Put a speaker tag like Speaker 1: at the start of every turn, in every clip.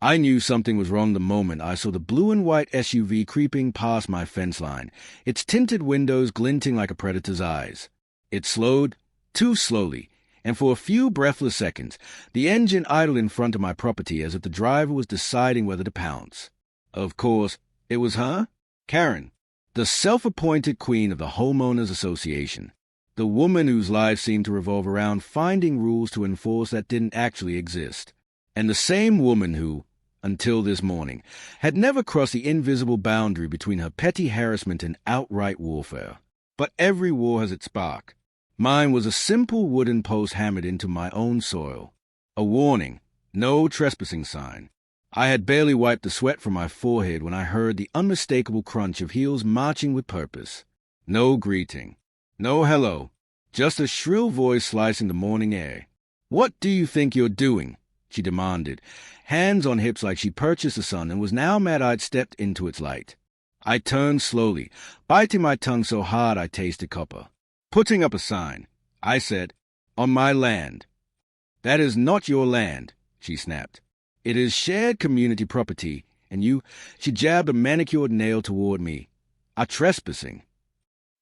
Speaker 1: I knew something was wrong the moment I saw the blue and white SUV creeping past my fence line, its tinted windows glinting like a predator's eyes. It slowed, too slowly, and for a few breathless seconds, the engine idled in front of my property as if the driver was deciding whether to pounce. Of course, it was her, Karen, the self-appointed queen of the Homeowners Association, the woman whose life seemed to revolve around finding rules to enforce that didn't actually exist, and the same woman who, until this morning, had never crossed the invisible boundary between her petty harassment and outright warfare. But every war has its spark. Mine was a simple wooden post hammered into my own soil. A warning, no trespassing sign. I had barely wiped the sweat from my forehead when I heard the unmistakable crunch of heels marching with purpose. No greeting. No hello. Just a shrill voice slicing the morning air. "What do you think you're doing?" she demanded, hands on hips like she purchased the sun and was now mad I'd stepped into its light. I turned slowly, biting my tongue so hard I tasted copper. "Putting up a sign," I said, "on my land." "That is not your land," she snapped. "It is shared community property, and you," she jabbed a manicured nail toward me, "are trespassing."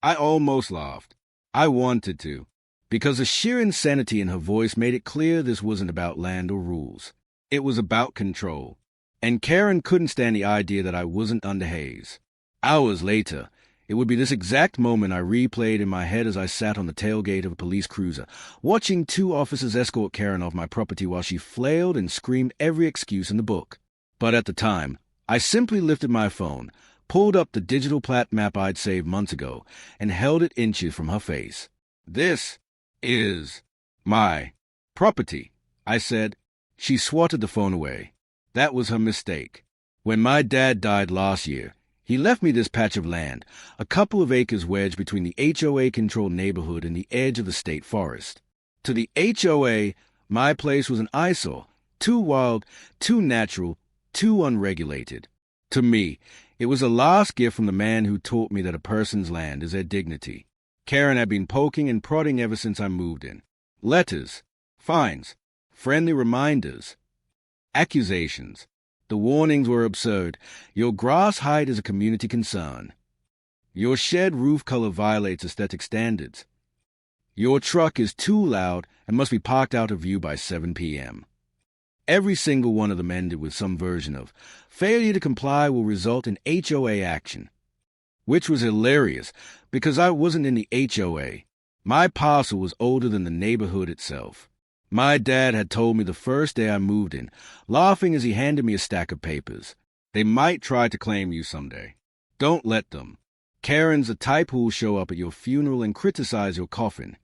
Speaker 1: I almost laughed. I wanted to, because the sheer insanity in her voice made it clear this wasn't about land or rules. It was about control. And Karen couldn't stand the idea that I wasn't under haze. Hours later, it would be this exact moment I replayed in my head as I sat on the tailgate of a police cruiser, watching two officers escort Karen off my property while she flailed and screamed every excuse in the book. But at the time, I simply lifted my phone, pulled up the digital plat map I'd saved months ago, and held it inches from her face. "This is my property," I said. She swatted the phone away. That was her mistake. When my dad died last year, he left me this patch of land, a couple of acres wedged between the HOA-controlled neighborhood and the edge of the state forest. To the HOA, my place was an eyesore, too wild, too natural, too unregulated. To me, it was a last gift from the man who taught me that a person's land is their dignity. Karen had been poking and prodding ever since I moved in. Letters, fines, friendly reminders, accusations. The warnings were absurd. Your grass height is a community concern. Your shed roof color violates aesthetic standards. Your truck is too loud and must be parked out of view by 7 p.m. Every single one of them ended with some version of failure to comply will result in HOA action, which was hilarious because I wasn't in the HOA. My parcel was older than the neighborhood itself. My dad had told me the first day I moved in, laughing as he handed me a stack of papers. "They might try to claim you someday. Don't let them. Karen's the type who'll show up at your funeral and criticize your coffin."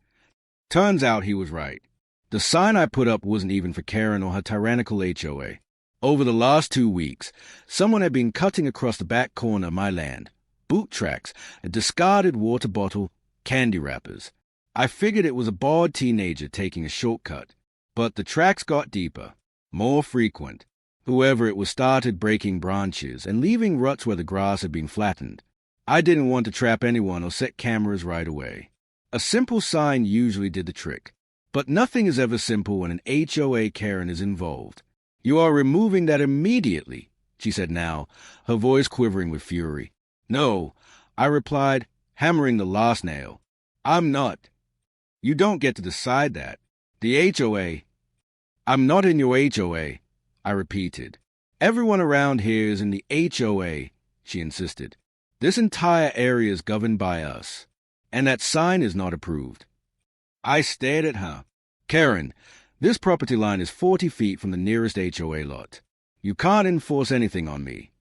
Speaker 1: Turns out he was right. The sign I put up wasn't even for Karen or her tyrannical HOA. Over the last 2 weeks, someone had been cutting across the back corner of my land. Boot tracks, a discarded water bottle, candy wrappers. I figured it was a bored teenager taking a shortcut. But the tracks got deeper, more frequent. Whoever it was started breaking branches and leaving ruts where the grass had been flattened. I didn't want to trap anyone or set cameras right away. A simple sign usually did the trick. But nothing is ever simple when an HOA Karen is involved. "You are removing that immediately," she said now, her voice quivering with fury. "No," I replied, hammering the last nail. "I'm not. You don't get to decide that. The HOA. I'm not in your HOA, I repeated. "Everyone around here is in the HOA, she insisted. "This entire area is governed by us, and that sign is not approved." I stared at her. "Karen, this property line is 40 feet from the nearest HOA lot. You can't enforce anything on me."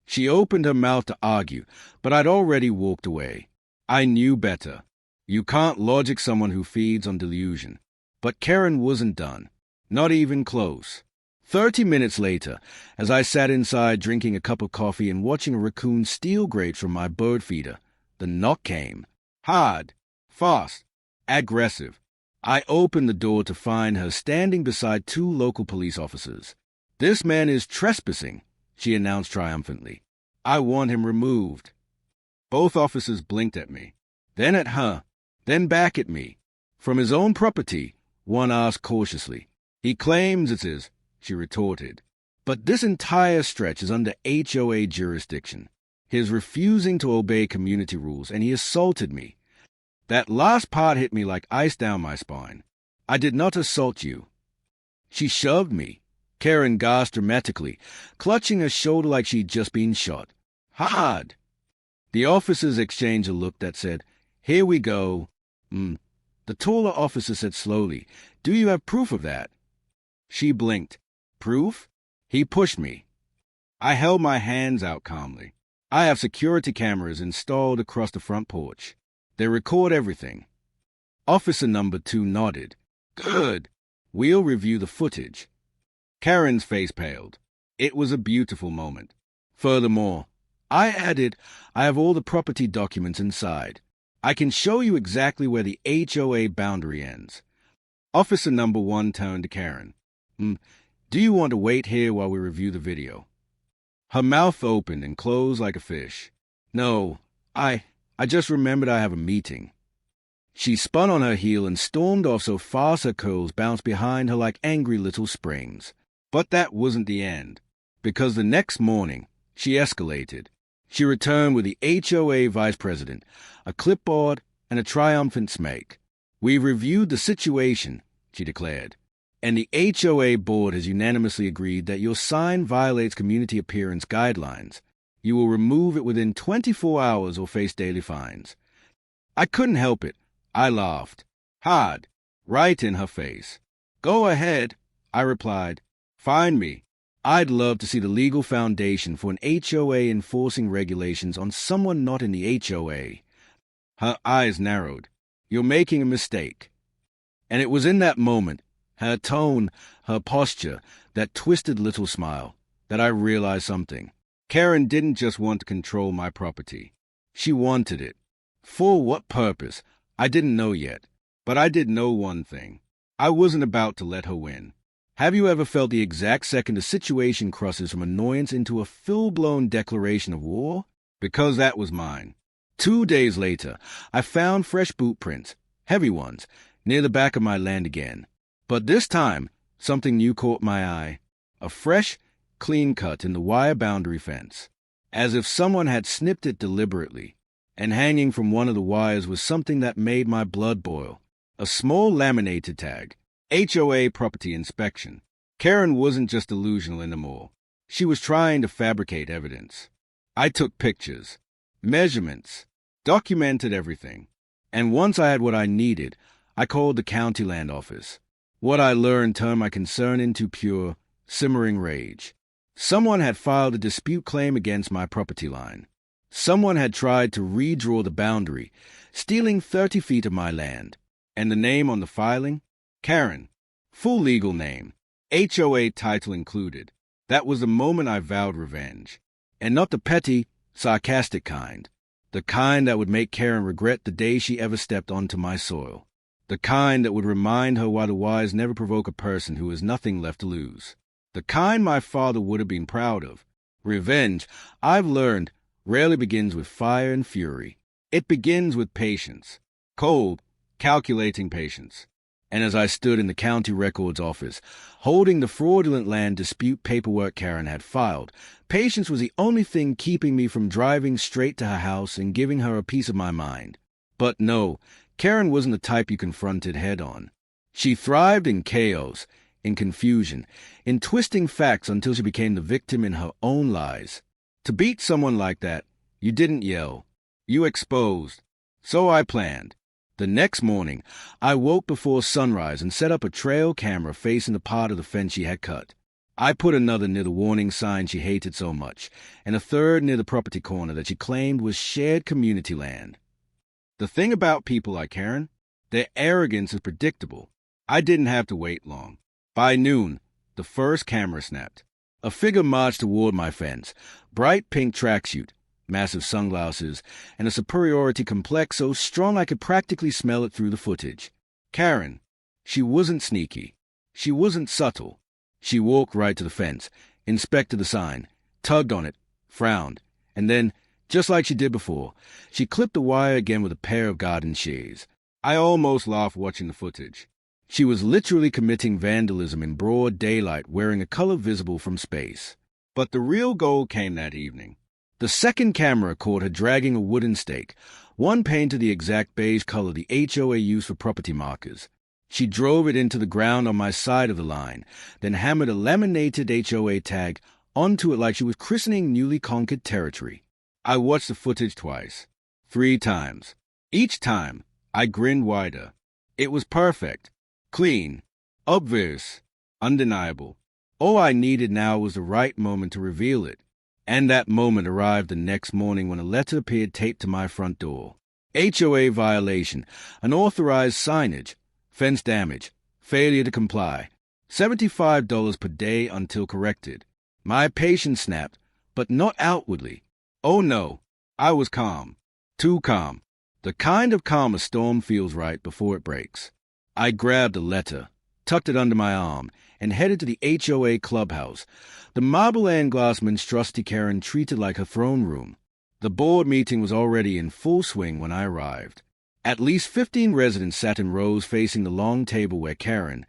Speaker 1: She opened her mouth to argue, but I'd already walked away. I knew better. You can't logic someone who feeds on delusion. But Karen wasn't done. Not even close. 30 minutes later, as I sat inside drinking a cup of coffee and watching a raccoon steal grapes from my bird feeder, the knock came. Hard, fast, aggressive. I opened the door to find her standing beside 2 local police officers. "This man is trespassing," she announced triumphantly. "I want him removed." Both officers blinked at me, then at her, then back at me. "From his own property?" one asked cautiously. "He claims it's his," she retorted. But this entire stretch is under HOA jurisdiction. He is refusing to obey community rules, and he assaulted me. That last part hit me like ice down my spine. I did not assault you. She shoved me. Karen gasped dramatically, clutching her shoulder like she'd just been shot. Hard! The officers exchanged a look that said, "Here we go." The taller officer said slowly, "Do you have proof of that?" She blinked. Proof? He pushed me. I held my hands out calmly. I have security cameras installed across the front porch. They record everything. Officer number 2 nodded. Good. We'll review the footage. Karen's face paled. It was a beautiful moment. Furthermore, I added, I have all the property documents inside. I can show you exactly where the HOA boundary ends. Officer number 1 turned to Karen. Do you want to wait here while we review the video? Her mouth opened and closed like a fish. No, I just remembered I have a meeting. She spun on her heel and stormed off so fast her curls bounced behind her like angry little springs. But that wasn't the end, because the next morning, she escalated. She returned with the HOA vice president, a clipboard, and a triumphant smirk. We've reviewed the situation, she declared, and the HOA board has unanimously agreed that your sign violates community appearance guidelines. You will remove it within 24 hours or face daily fines. I couldn't help it. I laughed. Hard. Right in her face. Go ahead, I replied. Find me. I'd love to see the legal foundation for an HOA enforcing regulations on someone not in the HOA. Her eyes narrowed. You're making a mistake. And it was in that moment, her tone, her posture, that twisted little smile, that I realized something. Karen didn't just want to control my property. She wanted it. For what purpose? I didn't know yet. But I did know one thing. I wasn't about to let her win. Have you ever felt the exact second a situation crosses from annoyance into a full-blown declaration of war? Because that was mine. 2 days later, I found fresh boot prints, heavy ones, near the back of my land again. But this time, something new caught my eye. A fresh, clean cut in the wire boundary fence, as if someone had snipped it deliberately. And hanging from one of the wires was something that made my blood boil. A small laminated tag. HOA property inspection. Karen wasn't just delusional anymore. She was trying to fabricate evidence. I took pictures, measurements, documented everything. And once I had what I needed, I called the county land office. What I learned turned my concern into pure, simmering rage. Someone had filed a dispute claim against my property line. Someone had tried to redraw the boundary, stealing 30 feet of my land. And the name on the filing? Karen. Full legal name. HOA title included. That was the moment I vowed revenge. And not the petty, sarcastic kind. The kind that would make Karen regret the day she ever stepped onto my soil. The kind that would remind her why the wise never provoke a person who has nothing left to lose. The kind my father would have been proud of. Revenge, I've learned, rarely begins with fire and fury. It begins with patience. Cold, calculating patience. And as I stood in the county records office, holding the fraudulent land dispute paperwork Karen had filed, patience was the only thing keeping me from driving straight to her house and giving her a piece of my mind. But no, Karen wasn't the type you confronted head-on. She thrived in chaos, in confusion, in twisting facts until she became the victim in her own lies. To beat someone like that, you didn't yell. You exposed. So I planned. The next morning, I woke before sunrise and set up a trail camera facing the part of the fence she had cut. I put another near the warning sign she hated so much, and a third near the property corner that she claimed was shared community land. The thing about people like Karen, their arrogance is predictable. I didn't have to wait long. By noon, the first camera snapped. A figure marched toward my fence, bright pink tracksuit, massive sunglasses, and a superiority complex so strong I could practically smell it through the footage. Karen. She wasn't sneaky. She wasn't subtle. She walked right to the fence, inspected the sign, tugged on it, frowned, and then, just like she did before, she clipped the wire again with a pair of garden shears. I almost laughed watching the footage. She was literally committing vandalism in broad daylight, wearing a color visible from space. But the real goal came that evening. The second camera caught her dragging a wooden stake, one painted the exact beige color the HOA used for property markers. She drove it into the ground on my side of the line, then hammered a laminated HOA tag onto it like she was christening newly conquered territory. I watched the footage twice, 3 times. Each time, I grinned wider. It was perfect, clean, obvious, undeniable. All I needed now was the right moment to reveal it. And that moment arrived the next morning when a letter appeared taped to my front door. HOA violation, unauthorized signage, fence damage, failure to comply, $75 per day until corrected. My patience snapped, but not outwardly. Oh no, I was calm. Too calm. The kind of calm a storm feels right before it breaks. I grabbed the letter, tucked it under my arm, and headed to the HOA clubhouse, the marble and glass monstrosity Karen treated like her throne room. The board meeting was already in full swing when I arrived. At least 15 residents sat in rows facing the long table where Karen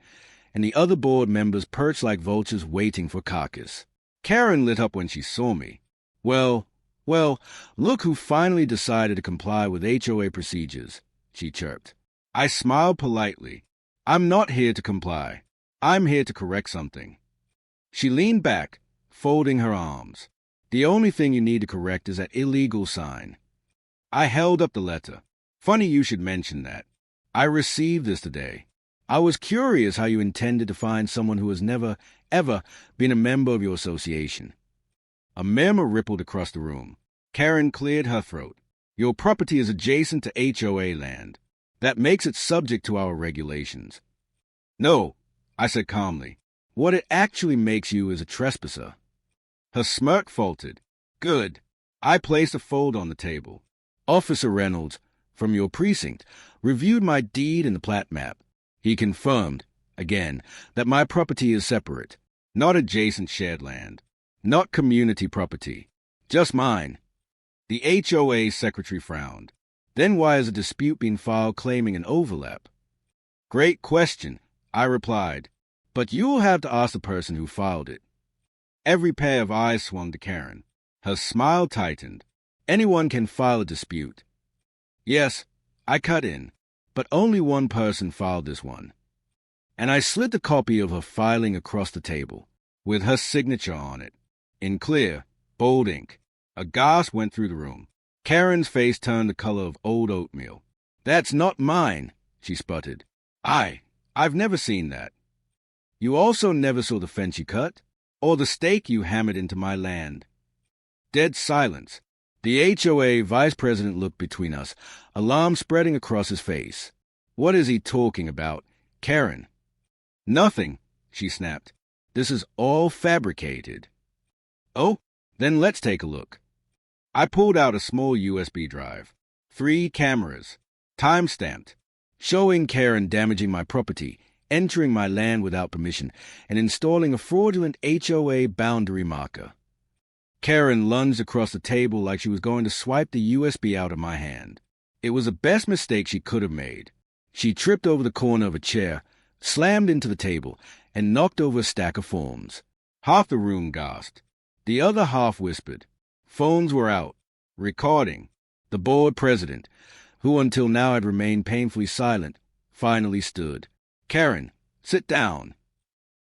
Speaker 1: and the other board members perched like vultures waiting for carcass. Karen lit up when she saw me. Well, look who finally decided to comply with HOA procedures, she chirped. I smiled politely. I'm not here to comply. I'm here to correct something. She leaned back, folding her arms. The only thing you need to correct is that illegal sign. I held up the letter. Funny you should mention that. I received this today. I was curious how you intended to find someone who has never, ever been a member of your association. A murmur rippled across the room. Karen cleared her throat. Your property is adjacent to HOA land. That makes it subject to our regulations. No, I said calmly. What it actually makes you is a trespasser. Her smirk faltered. Good. I placed a fold on the table. Officer Reynolds, from your precinct, reviewed my deed and the plat map. He confirmed, again, that my property is separate, not adjacent shared land, not community property, just mine. The HOA secretary frowned. Then why is a dispute being filed claiming an overlap? Great question, I replied, but you'll have to ask the person who filed it. Every pair of eyes swung to Karen. Her smile tightened. Anyone can file a dispute. Yes, I cut in, but only one person filed this one. And I slid the copy of her filing across the table, with her signature on it, in clear, bold ink. A gasp went through the room. Karen's face turned the color of old oatmeal. That's not mine, she sputtered. I've never seen that. You also never saw the fence you cut, or the stake you hammered into my land. Dead silence. The HOA vice president looked between us, alarm spreading across his face. What is he talking about, Karen? Nothing, she snapped. This is all fabricated. Oh, then let's take a look. I pulled out a small USB drive. 3 cameras, time-stamped, showing Karen damaging my property, entering my land without permission, and installing a fraudulent HOA boundary marker. Karen lunged across the table like she was going to swipe the USB out of my hand. It was the best mistake she could have made. She tripped over the corner of a chair, slammed into the table, and knocked over a stack of forms. Half the room gasped. The other half whispered. Phones were out. Recording. The board president, who until now had remained painfully silent, finally stood. Karen, sit down.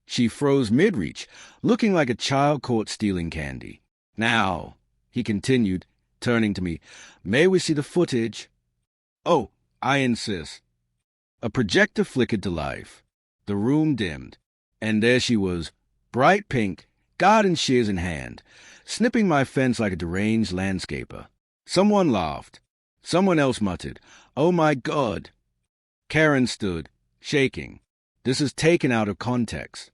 Speaker 1: She froze mid-reach, looking like a child caught stealing candy. Now, he continued, turning to me, may we see the footage? Oh, I insist. A projector flickered to life. The room dimmed, and there she was, bright pink, garden shears in hand, snipping my fence like a deranged landscaper. Someone laughed. Someone else muttered, "Oh my God!" Karen stood, shaking. This is taken out of context.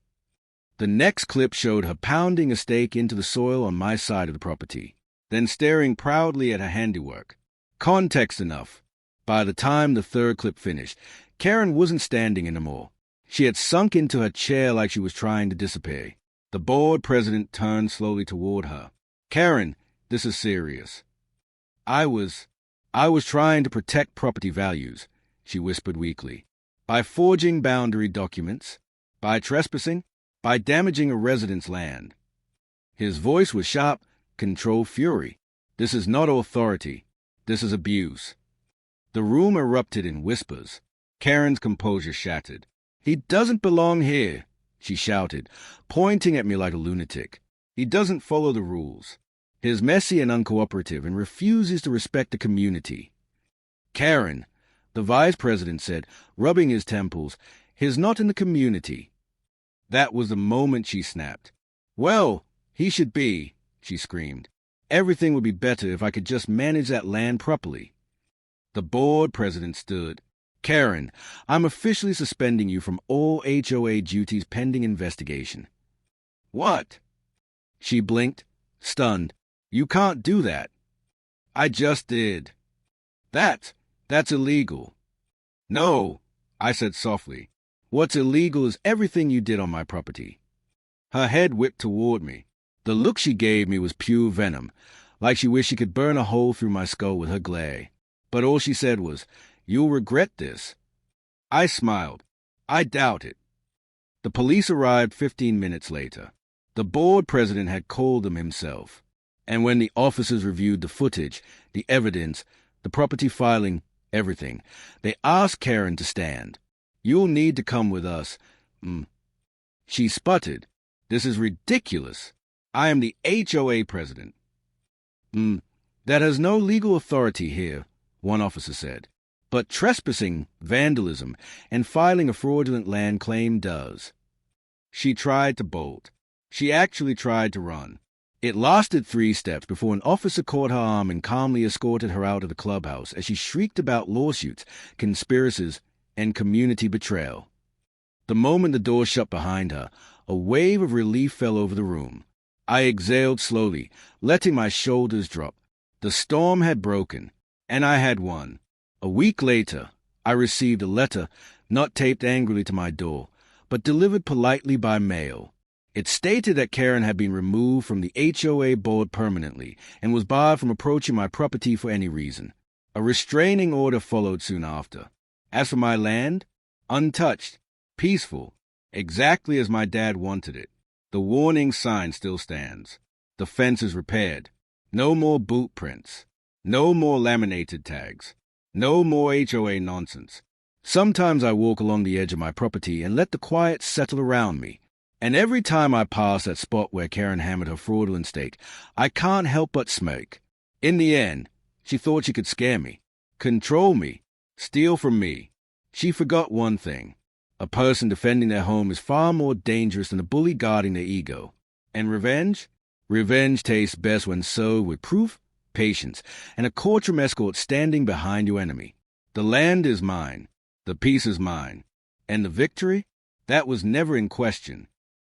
Speaker 1: The next clip showed her pounding a stake into the soil on my side of the property, then staring proudly at her handiwork. Context enough. By the time the third clip finished, Karen wasn't standing anymore. She had sunk into her chair like she was trying to disappear. The board president turned slowly toward her. Karen, this is serious. I was trying to protect property values, she whispered weakly. By forging boundary documents, by trespassing, by damaging a resident's land. His voice was sharp, controlled fury. This is not authority. This is abuse. The room erupted in whispers. Karen's composure shattered. He doesn't belong here, she shouted, pointing at me like a lunatic. He doesn't follow the rules. He's messy and uncooperative and refuses to respect the community. Karen, the vice president said, rubbing his temples, he's not in the community. That was the moment she snapped. Well, he should be, she screamed. Everything would be better if I could just manage that land properly. The board president stood. Karen, I'm officially suspending you from all HOA duties pending investigation. What? She blinked, stunned. You can't do that. I just did. That's illegal. No, I said softly. What's illegal is everything you did on my property. Her head whipped toward me. The look she gave me was pure venom, like she wished she could burn a hole through my skull with her glare. But all she said was, "You'll regret this." I smiled. I doubt it. The police arrived 15 minutes later. The board president had called them himself. And when the officers reviewed the footage, the evidence, the property filing, everything, they asked Karen to stand. You'll need to come with us. She sputtered. This is ridiculous. I am the HOA president. That has no legal authority here, one officer said. But trespassing, vandalism, and filing a fraudulent land claim does. She tried to bolt. She actually tried to run. It lasted 3 steps before an officer caught her arm and calmly escorted her out of the clubhouse as she shrieked about lawsuits, conspiracies, and community betrayal. The moment the door shut behind her, a wave of relief fell over the room. I exhaled slowly, letting my shoulders drop. The storm had broken, and I had won. A week later, I received a letter, not taped angrily to my door, but delivered politely by mail. It stated that Karen had been removed from the HOA board permanently and was barred from approaching my property for any reason. A restraining order followed soon after. As for my land, untouched, peaceful, exactly as my dad wanted it. The warning sign still stands. The fence is repaired. No more boot prints. No more laminated tags. No more HOA nonsense. Sometimes I walk along the edge of my property and let the quiet settle around me. And every time I pass that spot where Karen hammered her fraudulent stake, I can't help but smirk. In the end, she thought she could scare me, control me, steal from me. She forgot one thing. A person defending their home is far more dangerous than a bully guarding their ego. And revenge? Revenge tastes best when served with proof, patience, and a courtroom escort standing behind your enemy. The land is mine. The peace is mine. And the victory? That was never in question.